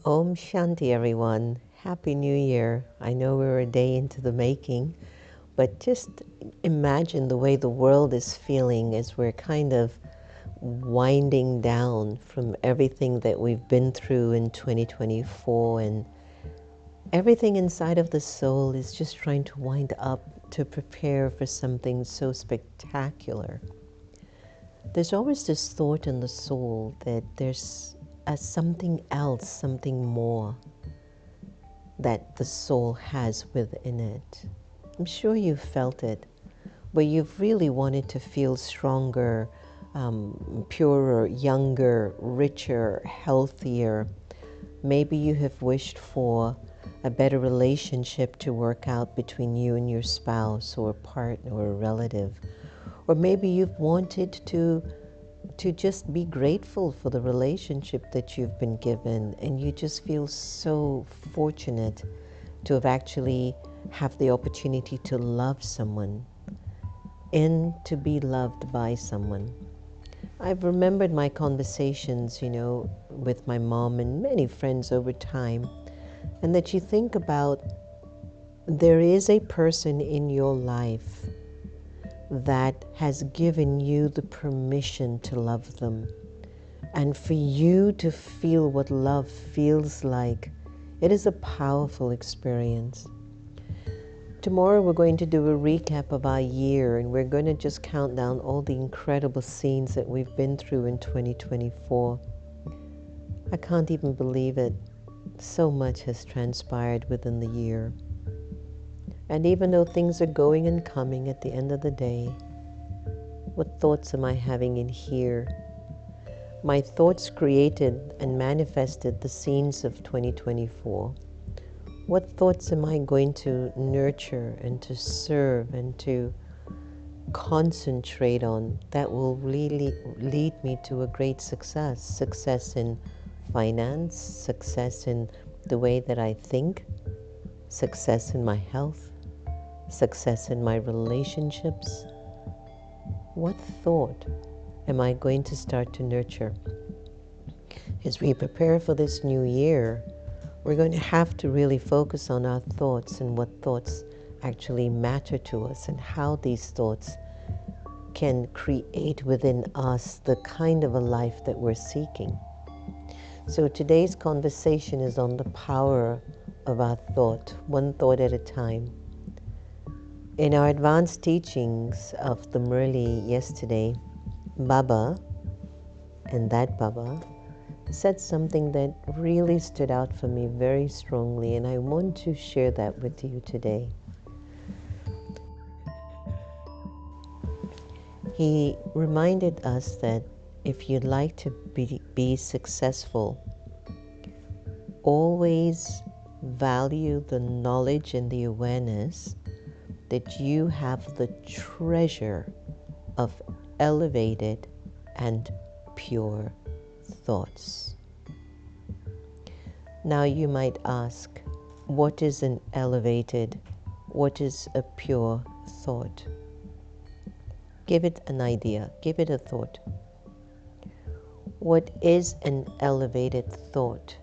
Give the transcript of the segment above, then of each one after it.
Om Shanti, everyone. Happy New Year. I know we're a day into the making, but just imagine the way the world is feeling as we're kind of winding down from everything that we've been through in 2024, and everything inside of the soul is just trying to wind up to prepare for something so spectacular. There's always this thought in the soul that there's something else, something more that the soul has within it. I'm sure you've felt it, where you've really wanted to feel stronger, purer, younger, richer, healthier. Maybe you have wished for a better relationship to work out between you and your spouse or a partner or a relative. Or maybe you've wanted to just be grateful for the relationship that you've been given, and you just feel so fortunate to have actually have the opportunity to love someone and to be loved by someone. I've remembered my conversations, with my mom and many friends over time, and that you think about there is a person in your life that has given you the permission to love them. And for you to feel what love feels like, it is a powerful experience. Tomorrow we're going to do a recap of our year, and we're going to just count down all the incredible scenes that we've been through in 2024. I can't even believe it. So much has transpired within the year. And even though things are going and coming, at the end of the day, what thoughts am I having in here? My thoughts created and manifested the scenes of 2024. What thoughts am I going to nurture and to serve and to concentrate on that will really lead me to a great success? Success in finance, success in the way that I think, success in my health, success in my relationships. What thought am I going to start to nurture? As we prepare for this new year, we're going to have to really focus on our thoughts and what thoughts actually matter to us and how these thoughts can create within us the kind of a life that we're seeking. So today's conversation is on the power of our thought, one thought at a time. In our advanced teachings of the Murli yesterday, Baba, and that Baba, said something that really stood out for me very strongly, and I want to share that with you today. He reminded us that if you'd like to be successful, always value the knowledge and the awareness that you have the treasure of elevated and pure thoughts. Now you might ask, what is an elevated, what is a pure thought? Give it an idea, give it a thought. What is an elevated thought?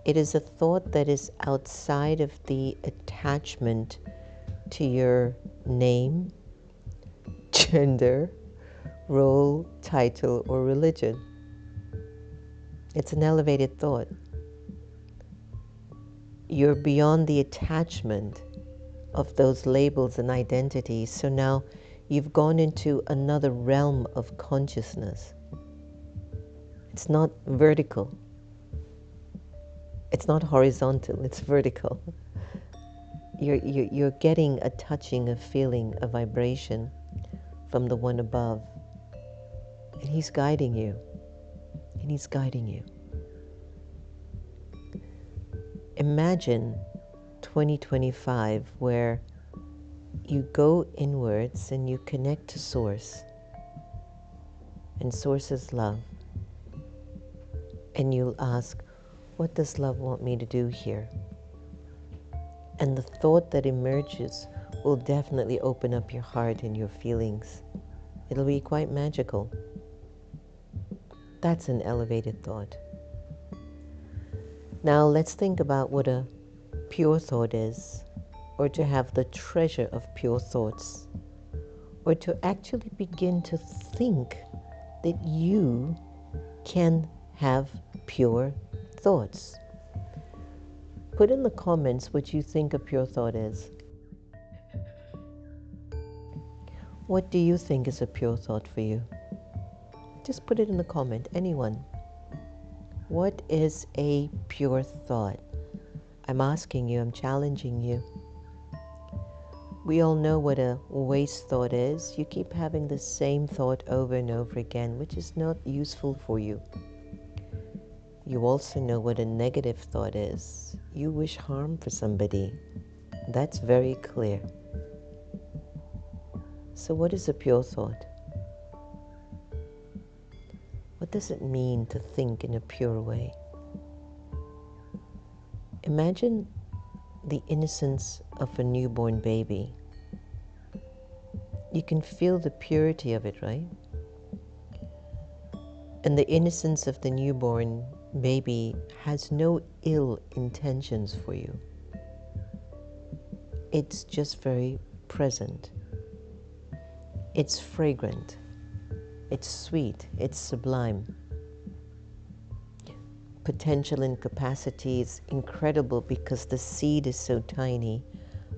It is a thought that is outside of the attachment to your name, gender, role, title, or religion. It's an elevated thought. You're beyond the attachment of those labels and identities, so now you've gone into another realm of consciousness. It's not vertical. It's not horizontal, it's vertical. You're getting a touching, a feeling, a vibration from the one above. And he's guiding you. And he's guiding you. Imagine 2025 where you go inwards and you connect to Source. And Source is love. And you'll ask, what does love want me to do here? And the thought that emerges will definitely open up your heart and your feelings. It'll be quite magical. That's an elevated thought. Now let's think about what a pure thought is, or to have the treasure of pure thoughts, or to actually begin to think that you can have pure thoughts. Put in the comments what you think a pure thought is. What do you think is a pure thought for you? Just put it in the comment, anyone. What is a pure thought? I'm asking you, I'm challenging you. We all know what a waste thought is. You keep having the same thought over and over again, which is not useful for you. You also know what a negative thought is. You wish harm for somebody. That's very clear. So what is a pure thought? What does it mean to think in a pure way? Imagine the innocence of a newborn baby. You can feel the purity of it, right? And the innocence of the newborn baby has no ill intentions for you. It's just very present. It's fragrant. It's sweet. It's sublime. Potential and capacity is incredible because the seed is so tiny,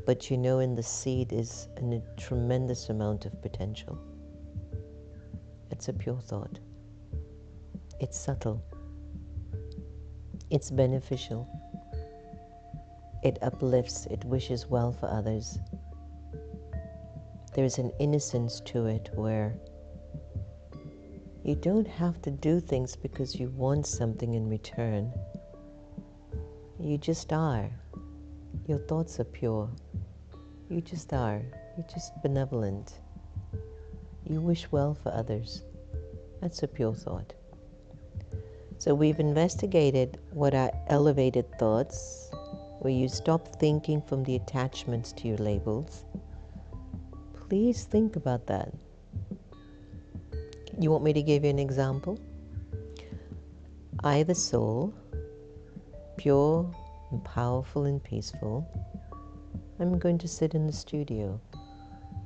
but you know in the seed is a tremendous amount of potential. It's a pure thought. It's subtle. It's beneficial. It uplifts. It wishes well for others. There's an innocence to it where you don't have to do things because you want something in return. You just are. Your thoughts are pure. You just are. You're just benevolent. You wish well for others. That's a pure thought. So we've investigated what are elevated thoughts, where you stop thinking from the attachments to your labels. Please think about that. You want me to give you an example? I, the soul, pure and powerful and peaceful, I'm going to sit in the studio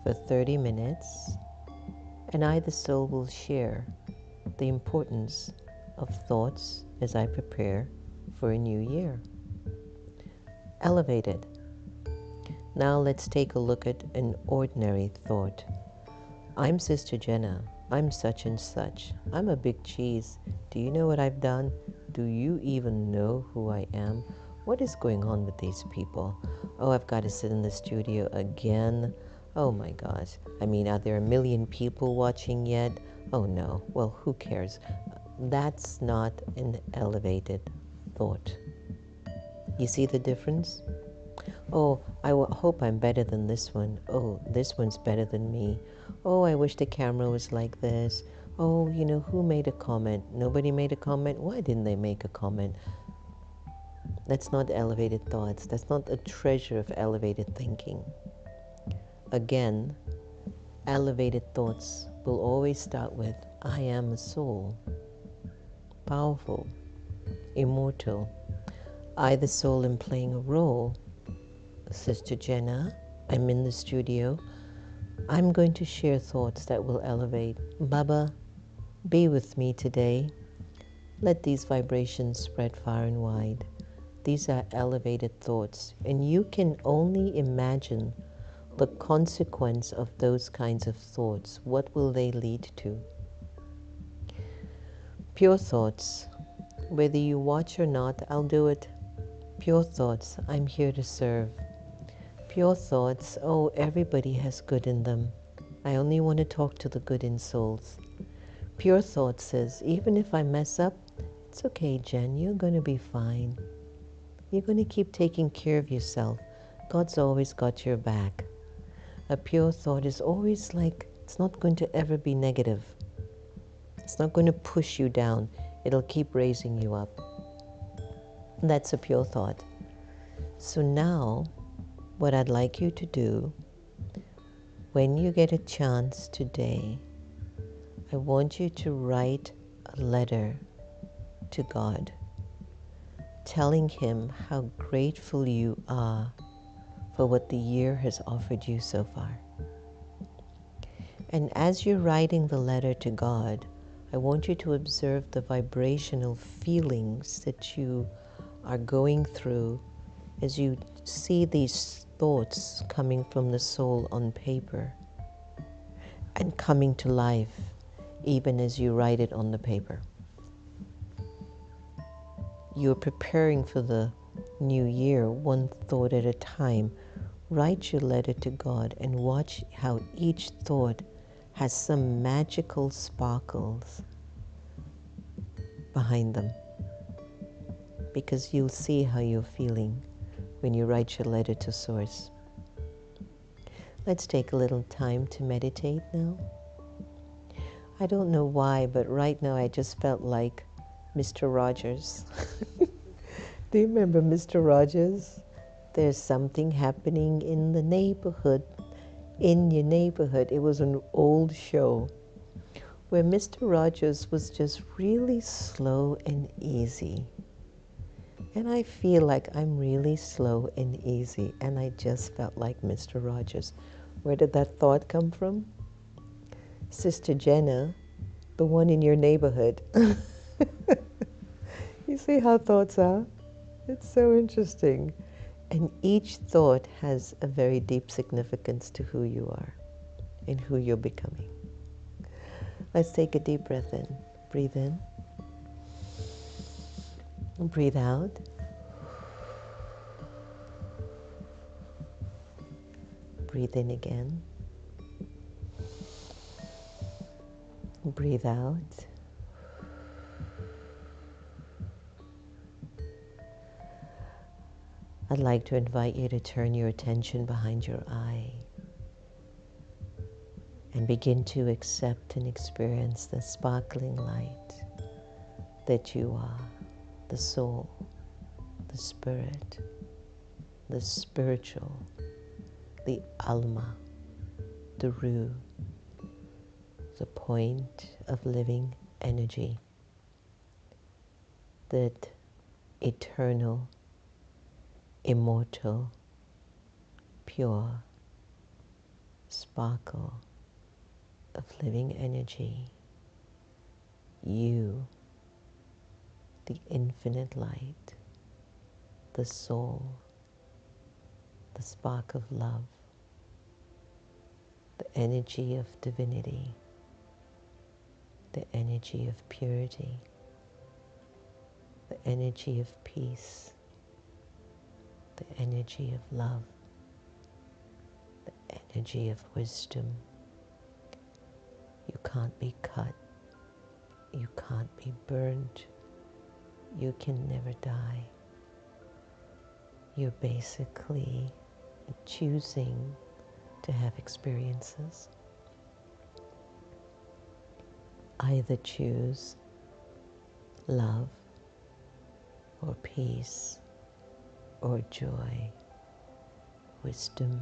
for 30 minutes, and I, the soul, will share the importance of thoughts as I prepare for a new year. Elevated. Now let's take a look at an ordinary thought. I'm Sister Jenna. I'm such and such. I'm a big cheese. Do you know what I've done? Do you even know who I am? What is going on with these people? Oh, I've got to sit in the studio again. Oh my gosh. I mean, are there a million people watching yet? Oh no. Well, who cares? That's not an elevated thought. You see the difference? Oh, I hope I'm better than this one. Oh, this one's better than me. Oh, I wish the camera was like this. Oh, you know, who made a comment? Nobody made a comment? Why didn't they make a comment? That's not elevated thoughts. That's not a treasure of elevated thinking. Again, elevated thoughts will always start with, I am a soul. Powerful. Immortal. I, the soul, am playing a role. Sister Jenna, I'm in the studio. I'm going to share thoughts that will elevate. Baba, be with me today. Let these vibrations spread far and wide. These are elevated thoughts, and you can only imagine the consequence of those kinds of thoughts. What will they lead to? Pure thoughts. Whether you watch or not, I'll do it. Pure thoughts. I'm here to serve. Pure thoughts. Oh, everybody has good in them. I only want to talk to the good in souls. Pure thoughts says, even if I mess up, it's okay, Jen. You're going to be fine. You're going to keep taking care of yourself. God's always got your back. A pure thought is always like, it's not going to ever be negative. It's not going to push you down. It'll keep raising you up. That's a pure thought. So now, what I'd like you to do, when you get a chance today, I want you to write a letter to God. telling him how grateful you are for what the year has offered you so far. And as you're writing the letter to God, I want you to observe the vibrational feelings that you are going through as you see these thoughts coming from the soul on paper and coming to life even as you write it on the paper. You're preparing for the new year, one thought at a time. Write your letter to God and watch how each thought has some magical sparkles behind them, because you'll see how you're feeling when you write your letter to Source. Let's take a little time to meditate now. I don't know why, but right now I just felt like Mr. Rogers. Do you remember Mr. Rogers? There's something happening in the neighborhood, in your neighborhood. It was an old show where Mr. Rogers was just really slow and easy. And I feel like I'm really slow and easy, and I just felt like Mr. Rogers. Where did that thought come from? Sister Jenna, the one in your neighborhood. You see how thoughts are? It's so interesting. And each thought has a very deep significance to who you are and who you're becoming. Let's take a deep breath in. Breathe in. Breathe out. Breathe in again. Breathe out. I'd like to invite you to turn your attention behind your eye and begin to accept and experience the sparkling light that you are, the soul, the spirit, the spiritual, the alma, the Ru, the point of living energy, that eternal, immortal, pure sparkle of living energy, you, the infinite light, the soul, the spark of love, the energy of divinity, the energy of purity, the energy of peace, the energy of love, the energy of wisdom. You can't be cut. You can't be burned. You can never die. You're basically choosing to have experiences. Either choose love or peace or joy, wisdom,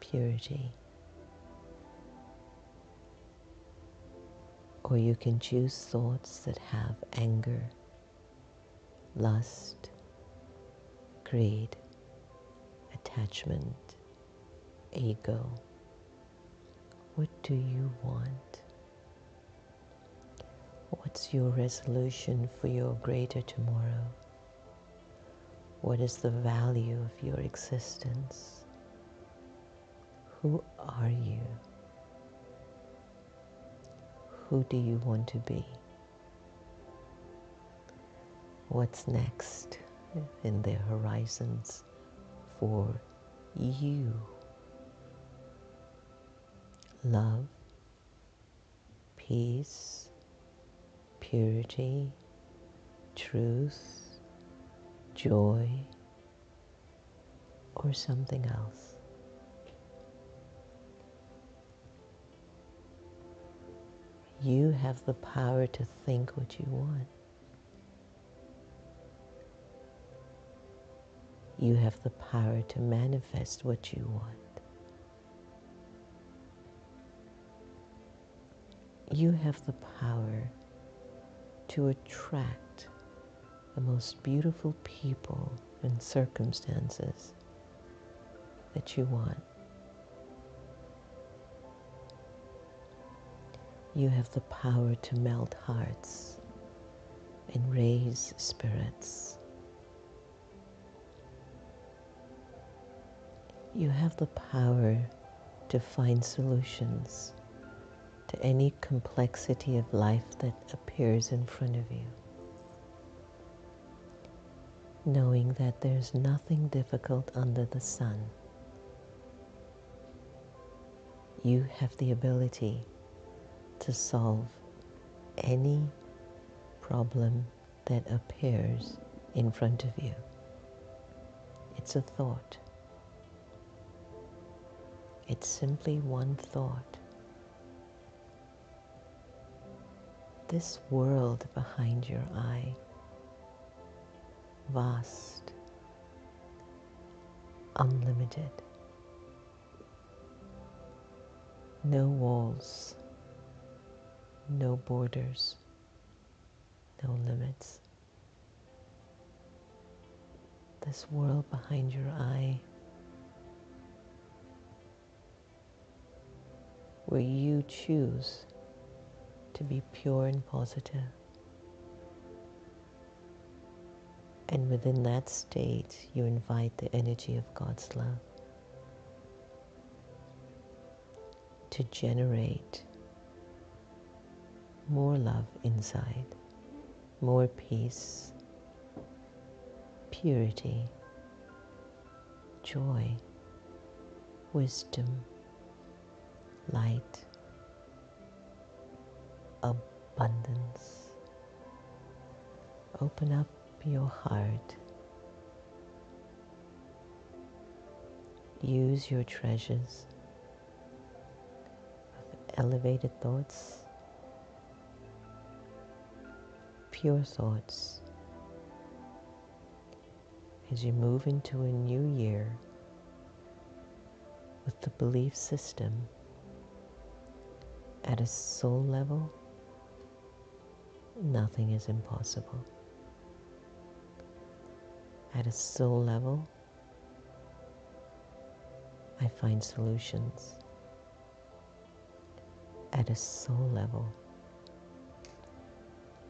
purity. Or you can choose thoughts that have anger, lust, greed, attachment, ego. What do you want? What's your resolution for your greater tomorrow? What is the value of your existence? Who are you? Who do you want to be? What's next in the horizons for you? Love, peace, purity, truth, joy, or something else? You have the power to think what you want. You have the power to manifest what you want. You have the power to attract the most beautiful people and circumstances that you want. You have the power to melt hearts and raise spirits. You have the power to find solutions to any complexity of life that appears in front of you, knowing that there's nothing difficult under the sun. You have the ability to solve any problem that appears in front of you. It's a thought. It's simply one thought. This world behind your eye, vast, unlimited, no walls, no borders, no limits. This world behind your eye, where you choose to be pure and positive. And within that state, you invite the energy of God's love to generate more love inside, more peace, purity, joy, wisdom, light, abundance. Open up your heart. Use your treasures of elevated thoughts, pure thoughts, as you move into a new year with the belief system at a soul level, nothing is impossible. At a soul level, I find solutions. At a soul level,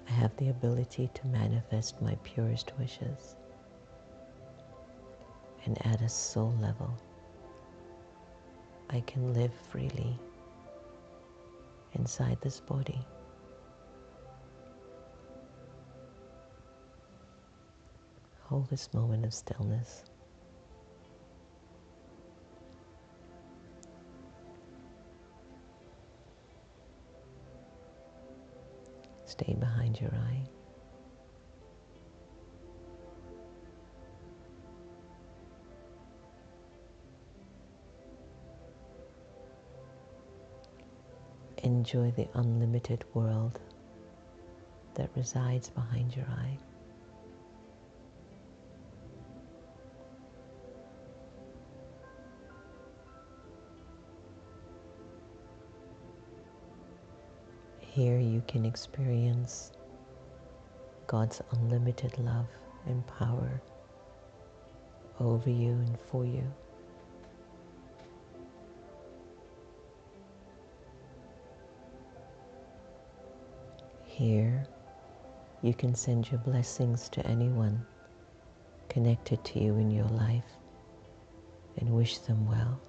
I have the ability to manifest my purest wishes. And at a soul level, I can live freely inside this body. Hold this moment of stillness. Stay behind your eye. Enjoy the unlimited world that resides behind your eye. Here you can experience God's unlimited love and power over you and for you. Here you can send your blessings to anyone connected to you in your life and wish them well.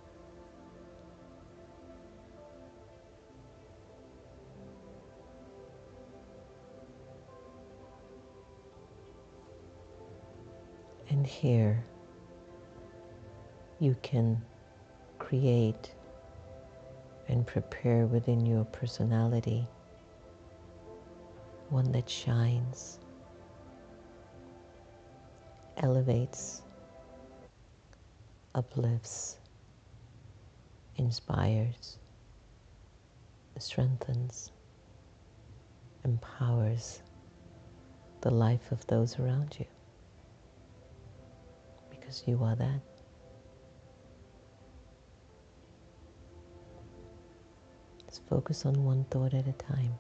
And here you can create and prepare within your personality one that shines, elevates, uplifts, inspires, strengthens, empowers the life of those around you. Because you are that. Let's focus on one thought at a time.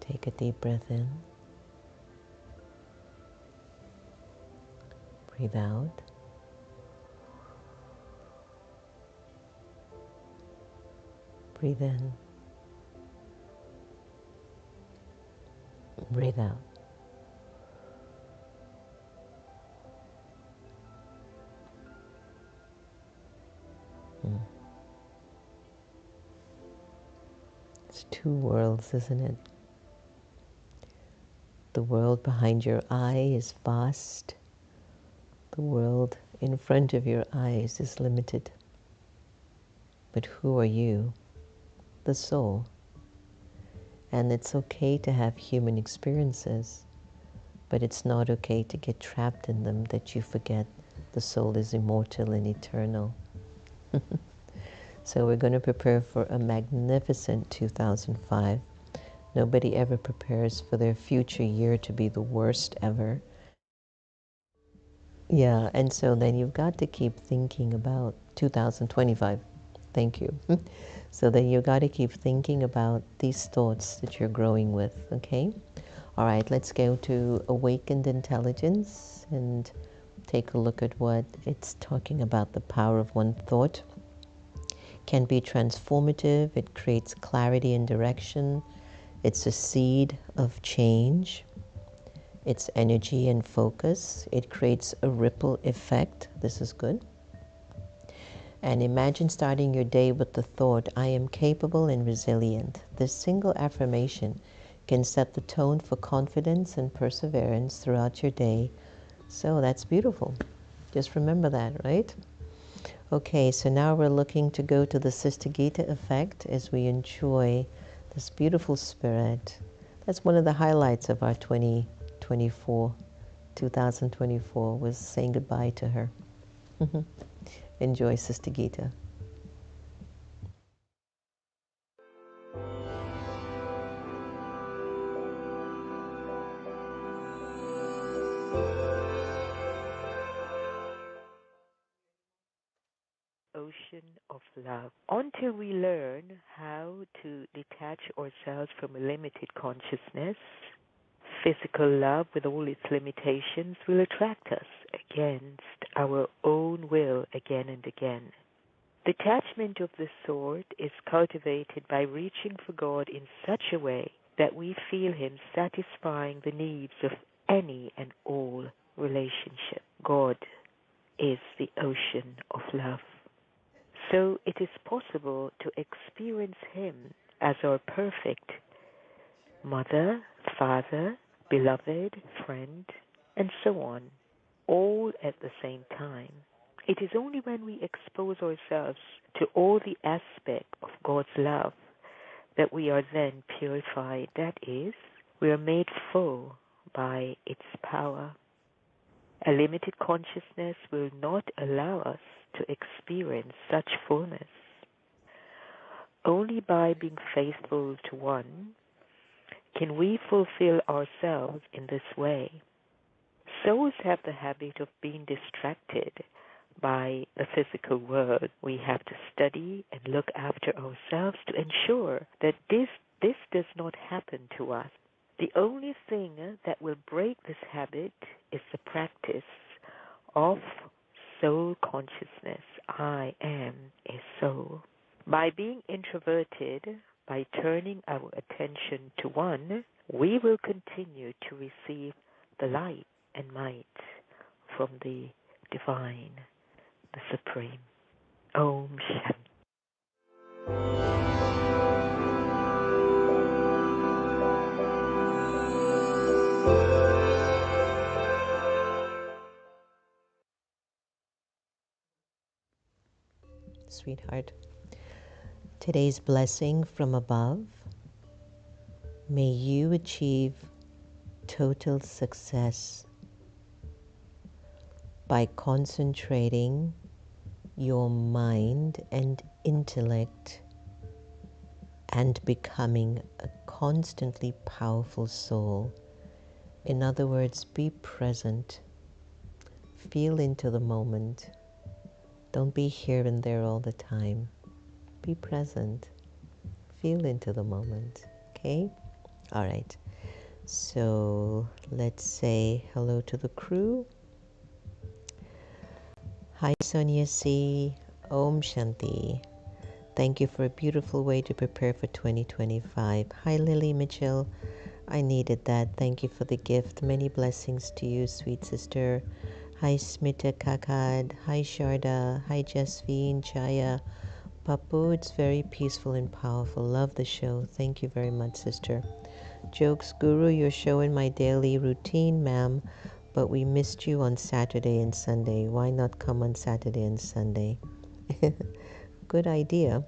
Take a deep breath in. Breathe out. Breathe in. Breathe out. It's two worlds, isn't it? The world behind your eye is vast. The world in front of your eyes is limited. But who are you? The soul. And it's okay to have human experiences, but it's not okay to get trapped in them, that you forget the soul is immortal and eternal. So we're going to prepare for a magnificent 2005. Nobody ever prepares for their future year to be the worst ever. Yeah, and so then you've got to keep thinking about 2025. Thank you. So then you've got to keep thinking about these thoughts that you're growing with, okay? All right, let's go to Awakened Intelligence and take a look at what it's talking about. The power of one thought can be transformative. It creates clarity and direction. It's a seed of change. It's energy and focus. It creates a ripple effect. This is good. And imagine starting your day with the thought, I am capable and resilient. This single affirmation can set the tone for confidence and perseverance throughout your day. So that's beautiful. Just remember that, right? Okay, so now we're looking to go to the Sister Gita effect as we enjoy this beautiful spirit. That's one of the highlights of our 2024 was saying goodbye to her. Enjoy Sister Gita. Ocean of love. Until we learn how to detach ourselves from a limited consciousness, physical love with all its limitations will attract us against our own will again and again. Detachment of the sort is cultivated by reaching for God in such a way that we feel Him satisfying the needs of any and all relationship. God is the ocean of love. So it is possible to experience Him as our perfect mother, father, beloved, friend, and so on, all at the same time. It is only when we expose ourselves to all the aspects of God's love that we are then purified. That is, we are made full by its power. A limited consciousness will not allow us to experience such fullness. Only by being faithful to one can we fulfill ourselves in this way. Souls have the habit of being distracted by the physical world. We have to study and look after ourselves to ensure that this does not happen to us. The only thing that will break this habit is the practice of soul consciousness. I am a soul. By being introverted, by turning our attention to one, we will continue to receive the light and might from the divine, the supreme. Om Shanti. Sweetheart, today's blessing from above, may you achieve total success by concentrating your mind and intellect and becoming a constantly powerful soul. In other words, be present. Feel into the moment. Don't be here and there all the time. Be present. Feel into the moment, okay? All right. So let's say hello to the crew. Hi, Sonia C. Om Shanti. Thank you for a beautiful way to prepare for 2025. Hi, Lily Mitchell. I needed that. Thank you for the gift. Many blessings to you, sweet sister. Hi, Smita Kakad. Hi, Sharda. Hi, Jasveen, Chaya. Papu, it's very peaceful and powerful. Love the show. Thank you very much, sister. Jokes Guru, you're showing my daily routine, ma'am, but we missed you on Saturday and Sunday. Why not come on Saturday and Sunday? Good idea.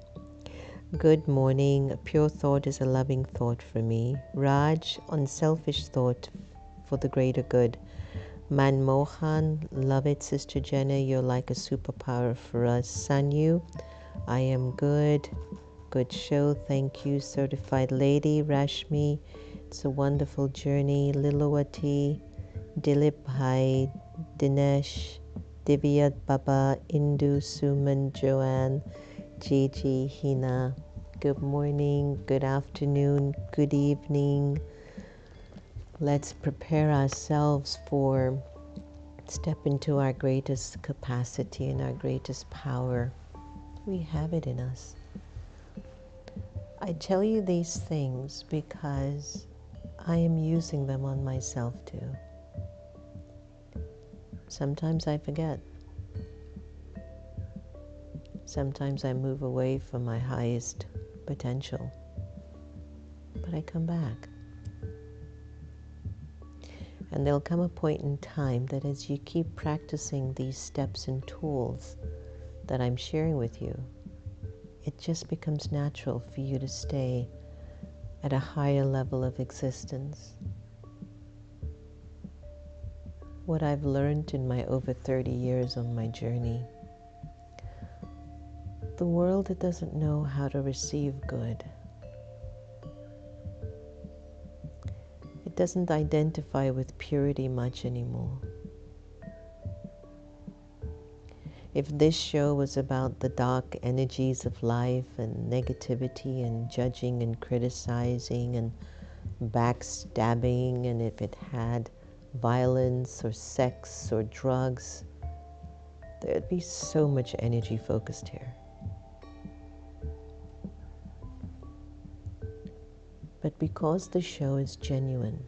Good morning. Pure thought is a loving thought for me. Raj, unselfish thought for the greater good. Manmohan, love it, Sister Jenna. You're like a superpower for us. Sanyu, I am good. Good show. Thank you. Certified Lady Rashmi. It's a wonderful journey. Lilawati, Dilip Bhai, Dinesh, Divya Baba, Indu, Suman, Joanne, Gigi, Hina. Good morning, good afternoon, good evening. Let's prepare ourselves for step into our greatest capacity and our greatest power. We have it in us. I tell you these things because I am using them on myself too. Sometimes I forget. Sometimes I move away from my highest potential, but I come back. And there'll come a point in time that as you keep practicing these steps and tools that I'm sharing with you, it just becomes natural for you to stay at a higher level of existence. What I've learned in my over 30 years on my journey, the world doesn't know how to receive good. It doesn't identify with purity much anymore. If this show was about the dark energies of life and negativity and judging and criticizing and backstabbing, and if it had violence or sex or drugs, there'd be so much energy focused here. But because the show is genuine,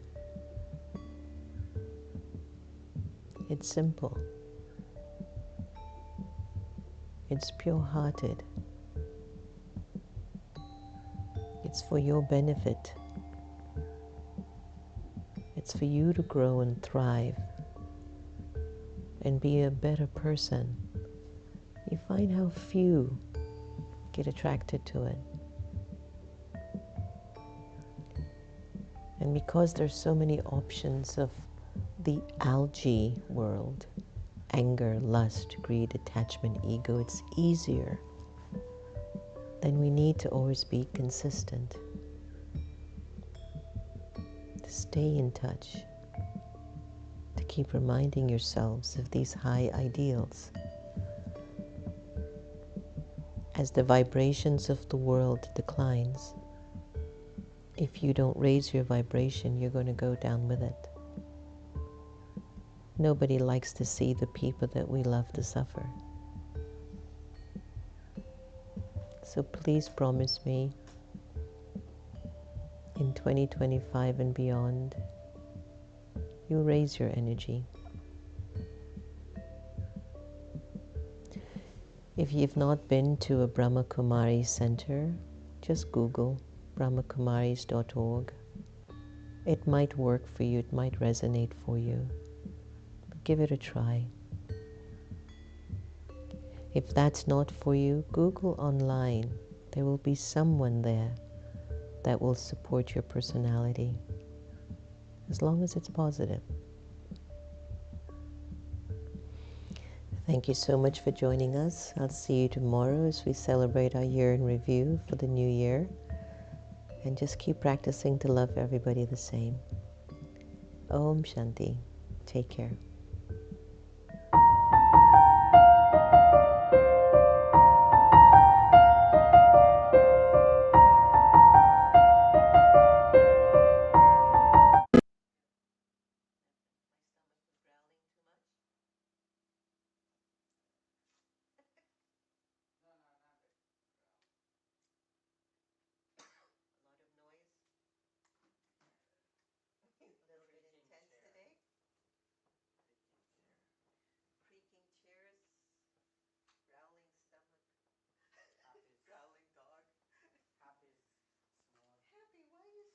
it's simple, it's pure-hearted, it's for your benefit, it's for you to grow and thrive and be a better person. You find how few get attracted to it. And because there's so many options of the algae world, anger, lust, greed, attachment, ego, it's easier. Then we need to always be consistent, to stay in touch, to keep reminding yourselves of these high ideals. As the vibrations of the world declines, if you don't raise your vibration, you're going to go down with it. Nobody likes to see the people that we love to suffer. So please promise me, in 2025 and beyond, you raise your energy. If you've not been to a Brahma Kumaris center, just Google brahmakumaris.org. It might work for you, it might resonate for you. But give it a try. If that's not for you, Google online. There will be someone there that will support your personality, as long as it's positive. Thank you so much for joining us. I'll see you tomorrow as we celebrate our year in review for the new year. And just keep practicing to love everybody the same. Om Shanti. Take care.